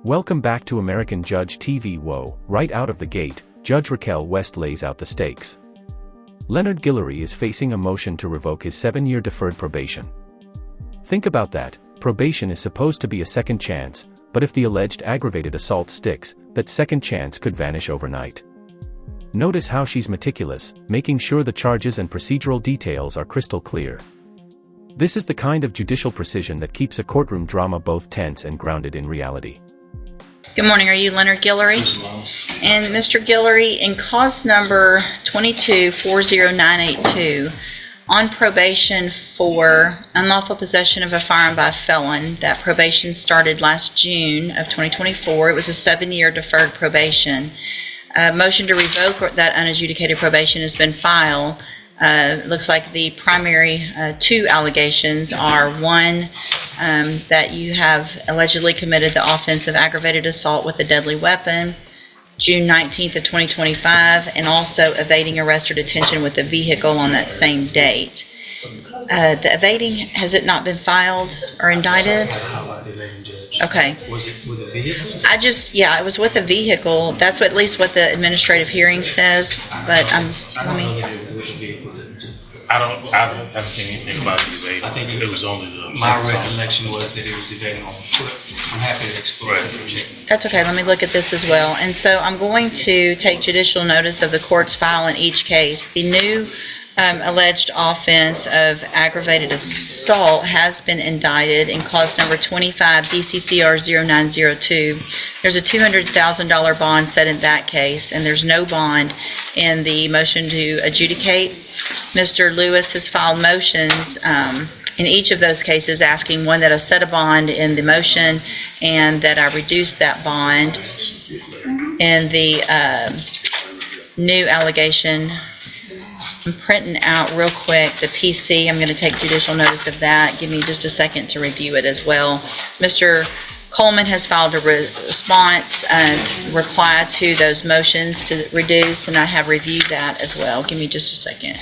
Welcome back to American Judge TV. Whoa, right out of the gate, Judge Raquel West lays out the stakes. Leonard Gillery is facing a motion to revoke his 7-year deferred probation. Think about that. Probation is supposed to be a second chance, but if the alleged aggravated assault sticks, that second chance could vanish overnight. Notice how she's meticulous, making sure the charges and procedural details are crystal clear. This is the kind of judicial precision that keeps a courtroom drama both tense and grounded in reality. Good morning. Are you Leonard Gillery? And Mr. Gillery, in cause number 22-40982, on probation for unlawful possession of a firearm by a felon, that probation started last June of 2024. It was a 7-year deferred probation. A motion to revoke that unadjudicated probation has been filed. Looks like the primary two allegations are one, that you have allegedly committed the offense of aggravated assault with a deadly weapon, June 19th of 2025, and also evading arrest or detention with a vehicle on that same date. The evading, has it not been filed or indicted? Okay. Was it with a vehicle? It was with a vehicle. That's at least what the administrative hearing says, but I haven't seen anything about the evading. I think it was only my recollection was that it was evading on foot. I'm happy to explore it. That's okay. Let me look at this as well. And so I'm going to take judicial notice of the court's file in each case. The new alleged offense of aggravated assault has been indicted in cause number 25 DCCR 0902. There's a $200,000 bond set in that case, and there's no bond in the motion to adjudicate. Mr. Lewis has filed motions in each of those cases asking, one, that I set a bond in the motion and that I reduce that bond. And the new allegation, I'm printing out real quick the PC. I'm going to take judicial notice of that. Give me just a second to review it as well. Mr. Coleman has filed a response reply to those motions to reduce, and I have reviewed that as well. Give me just a second.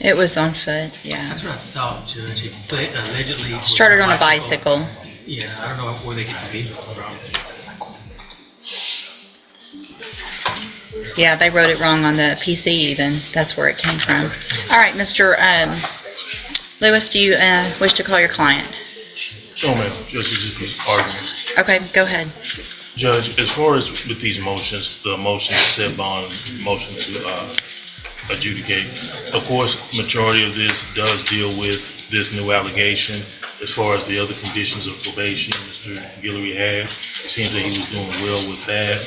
It was on foot, yeah. That's what I thought, Judge. He allegedly Started on a bicycle. Yeah, I don't know where they get the vehicle from. Yeah, they wrote it wrong on the PC even. That's where it came from. All right, Mr. Lewis, do you wish to call your client? No, ma'am. Judge, this is just argument. Okay, go ahead. Judge, as far as with these motions, the motion to set bond, motion to adjudicate, of course, majority of this does deal with this new allegation. As far as the other conditions of probation Mr. Gillery had, it seems that he was doing well with that.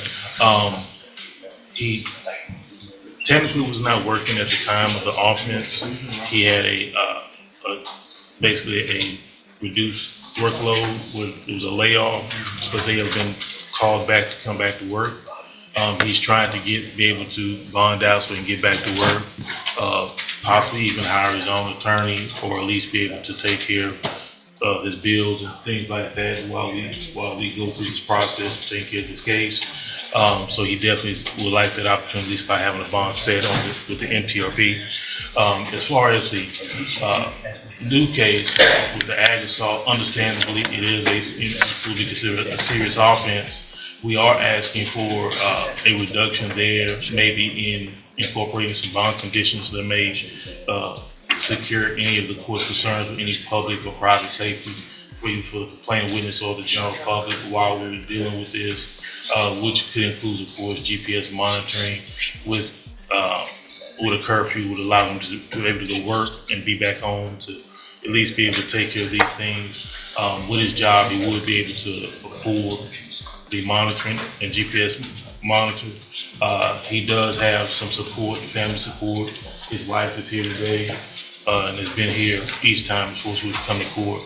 He technically was not working at the time of the offense. He had basically a reduced workload. It was a layoff, but they have been called back to come back to work. He's trying to be able to bond out so he can get back to work, possibly even hire his own attorney, or at least be able to take care of his bills and things like that while we go through this process of taking care of this case. So he definitely would like that opportunity, at least by having a bond set on with the MTRP. As far as the new case with the ag assault, understandably, it is would be considered a serious offense. We are asking for a reduction there, maybe in incorporating some bond conditions that may secure any of the court's concerns with any public or private safety for the complainant witness or the general public while we're dealing with this, which could include, of course, GPS monitoring with with a curfew would allow him to be able to go work and be back home to at least be able to take care of these things. With his job, he would be able to afford the monitoring and GPS monitor. He does have some support, family support. His wife is here today and has been here each time before she would come to court.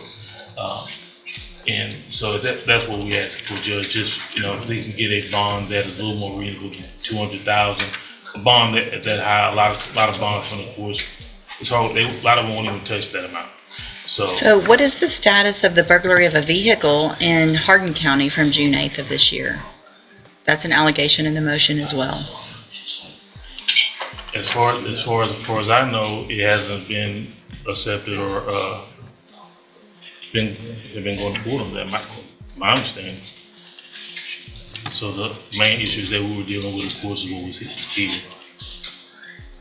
And so that's what we ask for, Judge. Just, if they can get a bond that is a little more reasonable than $200,000. A bond that high, a lot of bonds from the courts, it's hard. A lot of them won't even touch that amount. So what is the status of the burglary of a vehicle in Hardin County from June 8th of this year? That's an allegation in the motion as well. As far as I know, it hasn't been accepted or been going to court on that. My understanding. So the main issues that we were dealing with, of course, is what was here.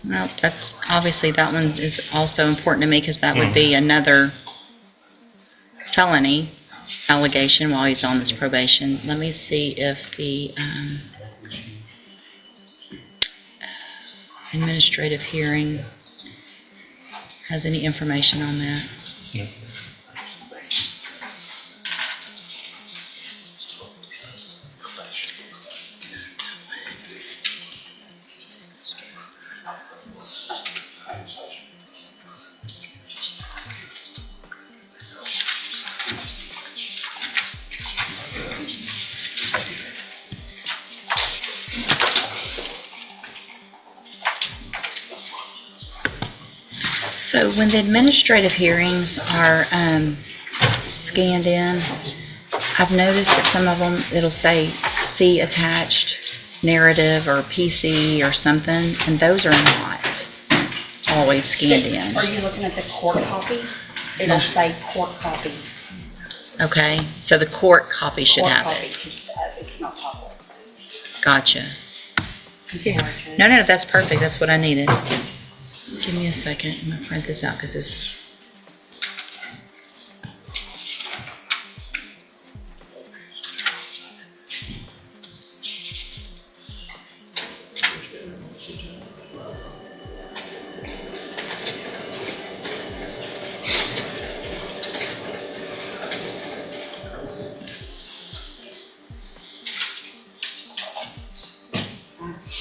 Well, that's obviously, that one is also important to me because that would be another felony allegation while he's on this probation. Let me see if the administrative hearing has any information on that. Yeah. So when the administrative hearings are scanned in, I've noticed that some of them, it'll say see attached narrative or PC or something, and those are not always scanned in. Are you looking at the court copy? It'll say court copy. Okay, so the court copy should Court have copy, it. 'cause, it's not public. Gotcha. No, that's perfect. That's what I needed. Give me a second. I'm gonna print this out because this is.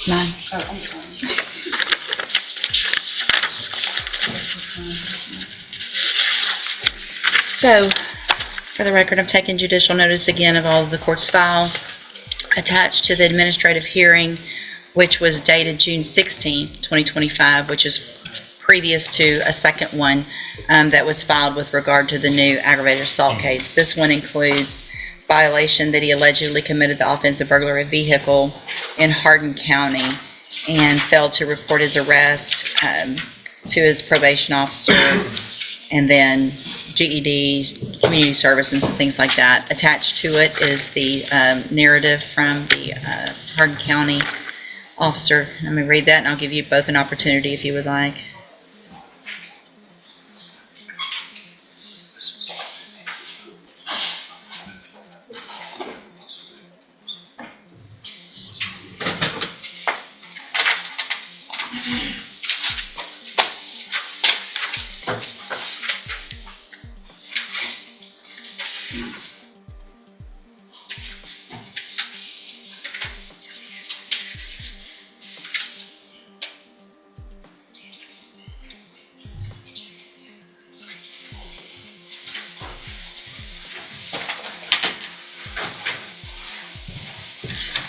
Mine. Oh, I'm sorry. So, for the record, I'm taking judicial notice again of all of the court's file attached to the administrative hearing, which was dated June 16th, 2025, which is previous to a second one that was filed with regard to the new aggravated assault case. This one includes violation that he allegedly committed the offense of burglary of a vehicle in Hardin County and failed to report his arrest to his probation officer, and then GED, community service, and some things like that. Attached to it is the narrative from the Hardin County officer. Let me read that, and I'll give you both an opportunity if you would like.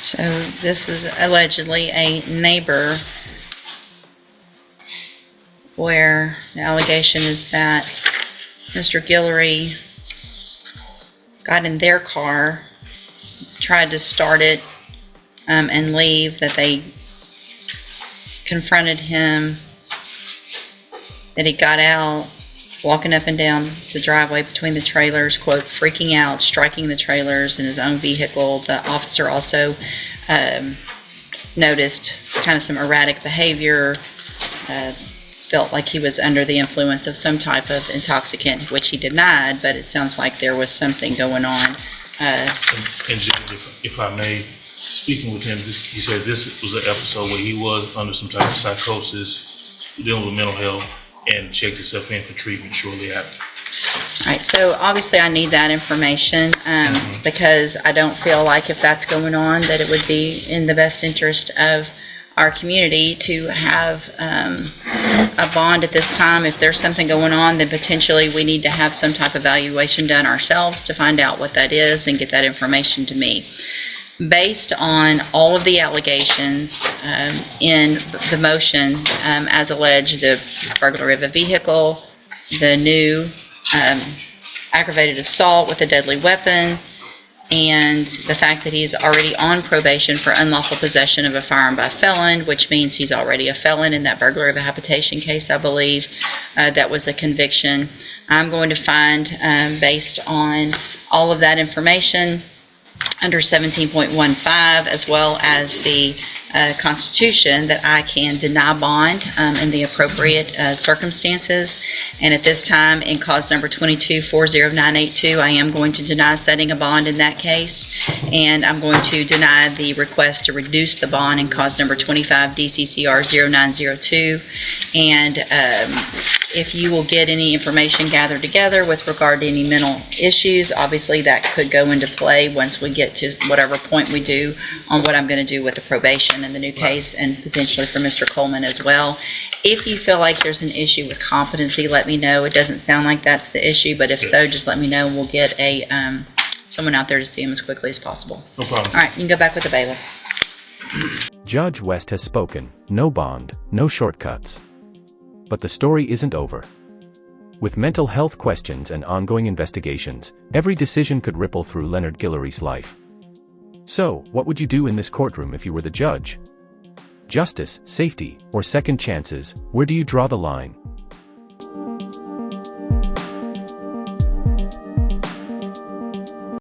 So this is allegedly a neighbor where the allegation is that Mr. Gillery got in their car, tried to start it and leave, that they confronted him, that he got out, walking up and down the driveway between the trailers, quote, freaking out, striking the trailers in his own vehicle. The officer also noticed kind of some erratic behavior, felt like he was under the influence of some type of intoxicant, which he denied, but it sounds like there was something going on. And Judge, if I may, speaking with him, he said this was an episode where he was under some type of psychosis. dealing with mental health and checked himself in for treatment shortly after. All right, so obviously I need that information because I don't feel like if that's going on that it would be in the best interest of our community to have a bond at this time. If there's something going on, then potentially we need to have some type of evaluation done ourselves to find out what that is and get that information to me. Based on all of the allegations in the motion as alleged, the burglary of a vehicle, the new aggravated assault with a deadly weapon, and the fact that he's already on probation for unlawful possession of a firearm by a felon, which means he's already a felon in that burglary of a habitation case, I believe. That was a conviction. I'm going to find, based on all of that information, under 17.15, as well as the Constitution, that I can deny bond in the appropriate circumstances. And at this time, in cause number 22-40982, I am going to deny setting a bond in that case, and I'm going to deny the request to reduce the bond in cause number 25 DCCR 0902. And if you will get any information gathered together with regard to any mental issues, obviously that could go into play once we get to whatever point we do on what I'm going to do with the probation in the new case, and potentially for Mr. Coleman as well. If you feel like there's an issue with competency, let me know. It doesn't sound like that's the issue, but if so, just let me know and we'll get someone out there to see him as quickly as possible. No problem. All right, you can go back with the bailiff. Judge West has spoken. No bond, no shortcuts. But the story isn't over. With mental health questions and ongoing investigations, every decision could ripple through Leonard Gillery's life. So, what would you do in this courtroom if you were the judge? Justice, safety, or second chances, where do you draw the line?